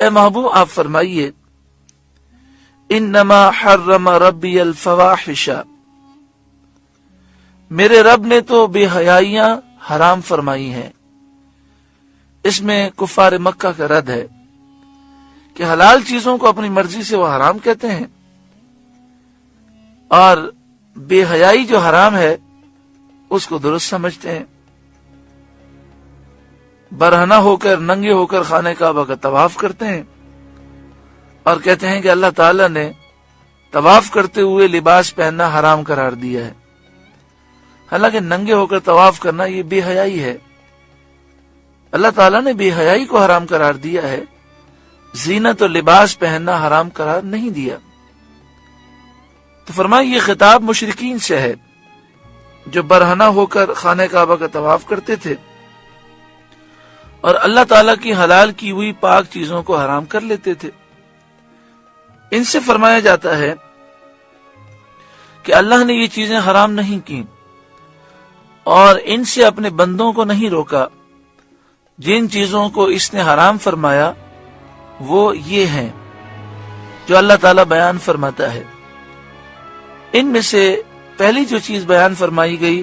اے محبوب آپ فرمائیے انما حرم ربی الفواحش، میرے رب نے تو بے حیائیاں حرام فرمائی ہیں۔ اس میں کفار مکہ کا رد ہے کہ حلال چیزوں کو اپنی مرضی سے وہ حرام کہتے ہیں، اور بے حیائی جو حرام ہے اس کو درست سمجھتے ہیں۔ برہنہ ہو کر، ننگے ہو کر خانہ کعبہ کا طواف کرتے ہیں اور کہتے ہیں کہ اللہ تعالیٰ نے طواف کرتے ہوئے لباس پہننا حرام قرار دیا ہے، حالانکہ ننگے ہو کر طواف کرنا یہ بے حیائی ہے۔ اللہ تعالیٰ نے بے حیائی کو حرام قرار دیا ہے، زینت و لباس پہننا حرام قرار نہیں دیا۔ تو فرمایا یہ خطاب مشرکین سے ہے جو برہنہ ہو کر خانہ کعبہ کا طواف کرتے تھے اور اللہ تعالیٰ کی حلال کی ہوئی پاک چیزوں کو حرام کر لیتے تھے۔ ان سے فرمایا جاتا ہے کہ اللہ نے یہ چیزیں حرام نہیں کی اور ان سے اپنے بندوں کو نہیں روکا۔ جن چیزوں کو اس نے حرام فرمایا وہ یہ ہیں جو اللہ تعالیٰ بیان فرماتا ہے۔ ان میں سے پہلی جو چیز بیان فرمائی گئی،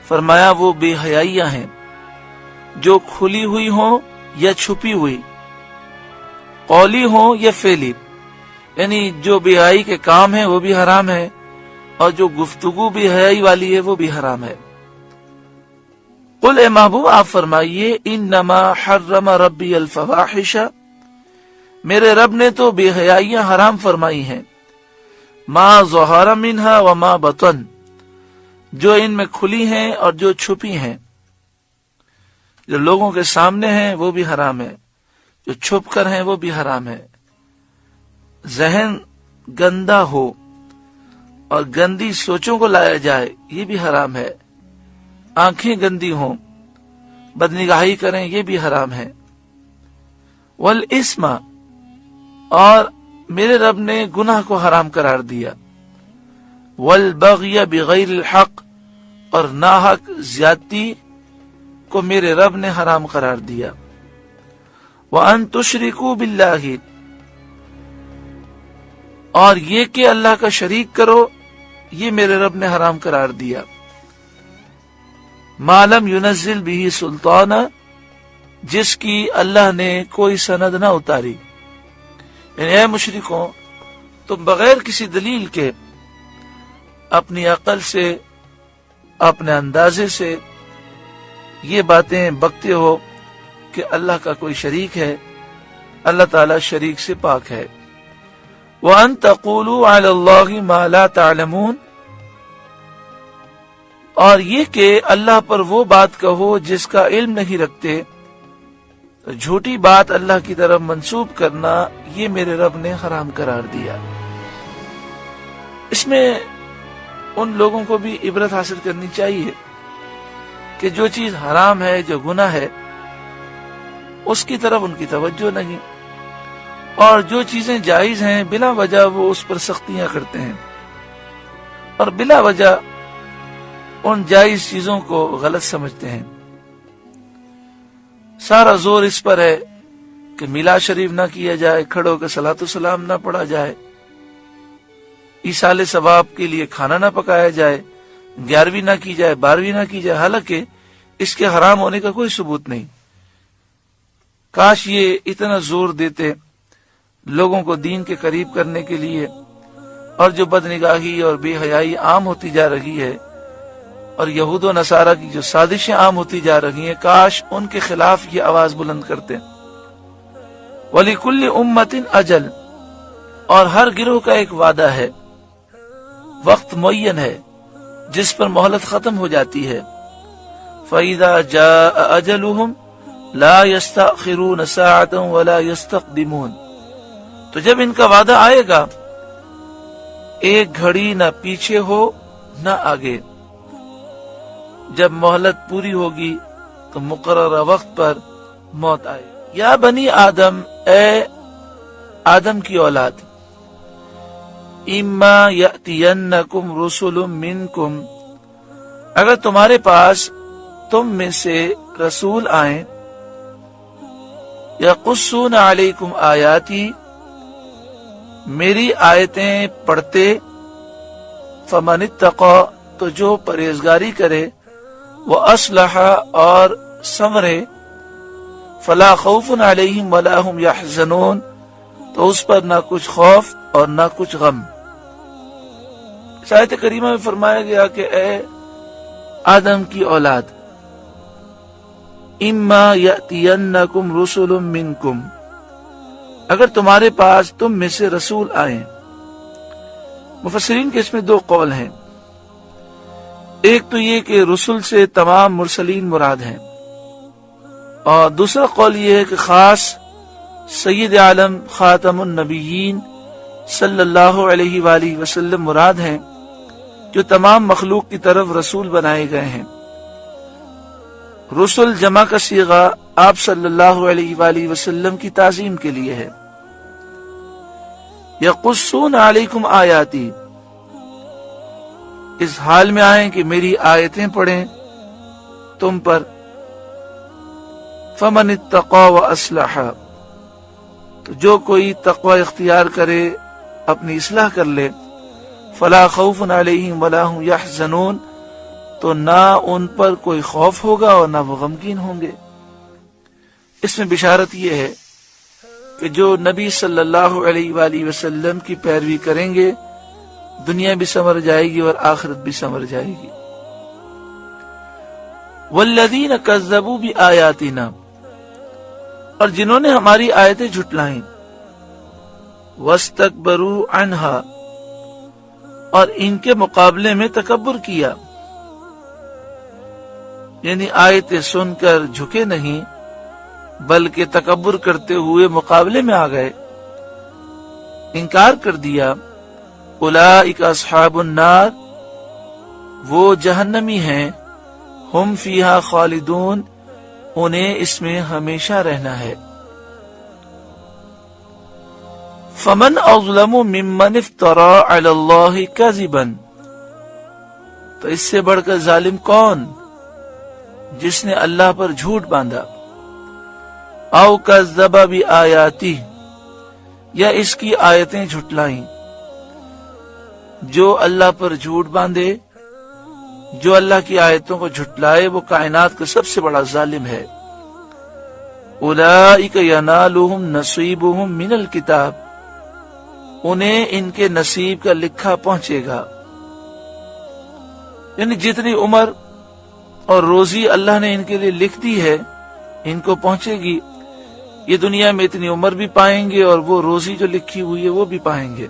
فرمایا وہ بے حیائیاں ہیں، جو کھلی ہوئی ہوں یا چھپی ہوئی، قولی ہوں یا فعلی، یعنی جو بے حیائی کے کام ہیں وہ بھی حرام ہے اور جو گفتگو بے حیائی والی ہے وہ بھی حرام ہے۔ قل اے محبوب آپ فرمائیے انما حرم ربی الفواحش، میرے رب نے تو بے حیائیاں حرام فرمائی ہیں، ما ظہر منہا وما بطن، جو ان میں کھلی ہیں اور جو چھپی ہیں۔ جو لوگوں کے سامنے ہیں وہ بھی حرام ہے، جو چھپ کر ہیں وہ بھی حرام ہے۔ ذہن گندا ہو اور گندی سوچوں کو لایا جائے یہ بھی حرام ہے۔ آنکھیں گندی ہوں، بدنگاہی کریں یہ بھی حرام ہے۔ والاسم، اور میرے رب نے گناہ کو حرام قرار دیا۔ والبغی بغیر الحق، اور ناحق زیادتی کو میرے رب نے حرام قرار دیا۔ وان تشرکوا باللہ، اور یہ کہ اللہ کا شریک کرو یہ میرے رب نے حرام قرار دیا۔ ما لم ينزل به سلطانا، جس کی اللہ نے کوئی سند نہ اتاری۔ یعنی اے مشرکوں، تم بغیر کسی دلیل کے اپنی عقل سے، اپنے اندازے سے یہ باتیں بکتے ہو کہ اللہ کا کوئی شریک ہے، اللہ تعالی شریک سے پاک ہے۔ وَأَن تَقُولُوا عَلَى اللَّهِ مَا لَا تَعْلَمُونَ، اور یہ کہ اللہ پر وہ بات کہو جس کا علم نہیں رکھتے، جھوٹی بات اللہ کی طرف منسوب کرنا یہ میرے رب نے حرام قرار دیا۔ اس میں ان لوگوں کو بھی عبرت حاصل کرنی چاہیے کہ جو چیز حرام ہے، جو گناہ ہے، اس کی طرف ان کی توجہ نہیں، اور جو چیزیں جائز ہیں بلا وجہ وہ اس پر سختیاں کرتے ہیں اور بلا وجہ ان جائز چیزوں کو غلط سمجھتے ہیں۔ سارا زور اس پر ہے کہ میلاد شریف نہ کیا جائے، کھڑوں کے صلاۃ السلام نہ پڑھا جائے، ایصال ثواب کے لیے کھانا نہ پکایا جائے، 11ویں نہ کی جائے، 12ویں نہ کی جائے، حالانکہ اس کے حرام ہونے کا کوئی ثبوت نہیں۔ کاش یہ اتنا زور دیتے لوگوں کو دین کے قریب کرنے کے لیے، اور جو بدنگاہی اور بے حیائی عام ہوتی جا رہی ہے اور یہود و نصارہ کی جو سازشیں عام ہوتی جا رہی ہیں، کاش ان کے خلاف یہ آواز بلند کرتے۔ وَلِكُلِّ أُمَّةٍ أَجَلٌ، اور ہر گروہ کا ایک وعدہ ہے، وقت معین ہے جس پر مہلت ختم ہو جاتی ہے۔ فَإِذَا جَاءَ أَجَلُهُمْ لَا يَسْتَأْخِرُونَ سَاعَةً وَلَا يَسْتَقْدِمُونَ، تو جب ان کا وعدہ آئے گا ایک گھڑی نہ پیچھے ہو نہ آگے۔ جب مہلت پوری ہوگی تو مقررہ وقت پر موت آئے۔ یا بنی آدم، اے آدم کی اولاد، اما یأتینکم رسل منکم، اگر تمہارے پاس تم میں سے رسول آئیں، یقصون علیکم آیاتی، میری آیتیں پڑھتے، فمن اتقی، تو جو پرہیزگاری کرے، واصلح، اور سنورے، فلا خوف علیہم ولا هم یحزنون، تو اس پر نہ کچھ خوف اور نہ کچھ غم۔ اس آیت کریمہ میں فرمایا گیا کہ اے آدم کی اولاد، اما یأتینکم رسل منکم، اگر تمہارے پاس تم میں سے رسول آئیں۔ مفسرین کے اس میں دو قول ہیں، ایک تو یہ کہ رسل سے تمام مرسلین مراد ہیں، اور دوسرا قول یہ ہے کہ خاص سید عالم خاتم النبیین صلی اللہ علیہ وآلہ وسلم مراد ہیں، جو تمام مخلوق کی طرف رسول بنائے گئے ہیں۔ رسل جمع کا صیغہ آپ صلی اللہ علیہ وآلہ وسلم کی تعظیم کے لیے ہے۔ یقصون علیکم آیاتی، اس حال میں آئیں کہ میری آیتیں پڑھیں تم پر، فمن اتقی واصلح، تو جو کوئی تقوی اختیار کرے، اپنی اصلاح کر لے، فلا خوف علیہم ولا هم یحزنون، تو نہ ان پر کوئی خوف ہوگا اور نہ وہ غمگین ہوں گے۔ اس میں بشارت یہ ہے کہ جو نبی صلی اللہ علیہ وآلہ وسلم کی پیروی کریں گے، دنیا بھی سنور جائے گی اور آخرت بھی سنور جائے گی۔ والذین کذبوا بآیاتنا، اور جنہوں نے ہماری آیتیں جھٹلائیں، واستکبروا عنہا، اور ان کے مقابلے میں تکبر کیا، یعنی آیتیں سن کر جھکے نہیں بلکہ تکبر کرتے ہوئے مقابلے میں آ گئے، انکار کر دیا، اولئک اصحاب النار، وہ جہنمی ہیں، ہم فیہا خالدون، انہیں اس میں ہمیشہ رہنا ہے۔ فمن اظلم ممن افترى علی اللہ کذبا، تو اس سے بڑھ کر ظالم کون، جس نے اللہ پر جھوٹ باندھا، او کذب بآیاتہ، یا اس کی آیتیں جھٹلائیں۔ جو اللہ پر جھوٹ باندھے، جو اللہ کی آیتوں کو جھٹلائے، وہ کائنات کا سب سے بڑا ظالم ہے۔ اولئک ینالهم نصیبهم من الکتاب، انہیں ان کے نصیب کا لکھا پہنچے گا، یعنی جتنی عمر اور روزی اللہ نے ان کے لیے لکھ دی ہے، ان کو پہنچے گی۔ یہ دنیا میں اتنی عمر بھی پائیں گے اور وہ روزی جو لکھی ہوئی ہے وہ بھی پائیں گے۔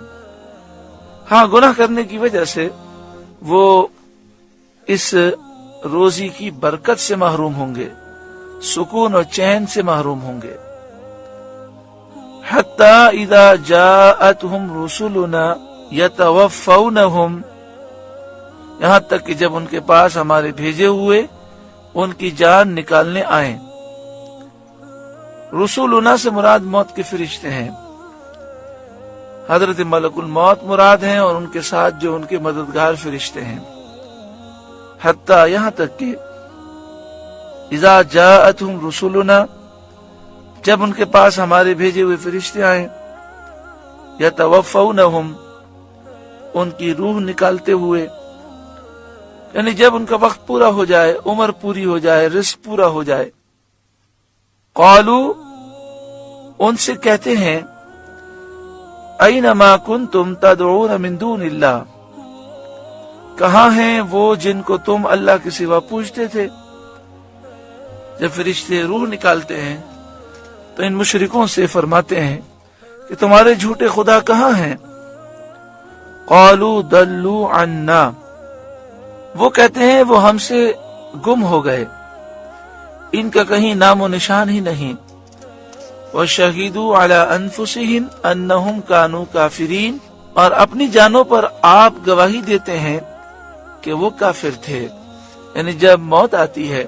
ہاں، گناہ کرنے کی وجہ سے وہ اس روزی کی برکت سے محروم ہوں گے، سکون اور چین سے محروم ہوں گے۔ حتی اذا جاءتهم رسلنا یتوفونہم، یہاں تک کہ جب ان کے پاس ہمارے بھیجے ہوئے ان کی جان نکالنے آئیں۔ رسولنا سے مراد موت کے فرشتے ہیں، حضرت ملک الموت مراد ہیں، اور ان کے ساتھ جو ان کے مددگار فرشتے ہیں۔ حتیٰ، یہاں تک کہ اذا جاءتهم رسولنا، جب ان کے پاس ہمارے بھیجے ہوئے فرشتے آئیں، یتوفونہم، ان کی روح نکالتے ہوئے، یعنی جب ان کا وقت پورا ہو جائے، عمر پوری ہو جائے، رزق پورا ہو جائے، قالو، ان سے کہتے ہیں، اینما کنتم تدعون من دون اللہ، کہاں ہیں وہ جن کو تم اللہ کے سوا پوجتے تھے؟ جب فرشتے روح نکالتے ہیں تو ان مشرکوں سے فرماتے ہیں کہ تمہارے جھوٹے خدا کہاں ہیں؟ قالوا ضلوا عنا، وہ کہتے ہیں وہ ہم سے گم ہو گئے، ان کا کہیں نام و نشان ہی نہیں۔ وَشَهِدُوا عَلَىٰ أَنفُسِهِمْ أَنَّهُمْ كَانُوا كَافِرِينَ، اور اپنی جانوں پر آپ گواہی دیتے ہیں کہ وہ کافر تھے، یعنی جب موت آتی ہے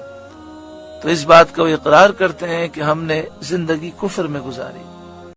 تو اس بات کا وہ اقرار کرتے ہیں کہ ہم نے زندگی کفر میں گزاری۔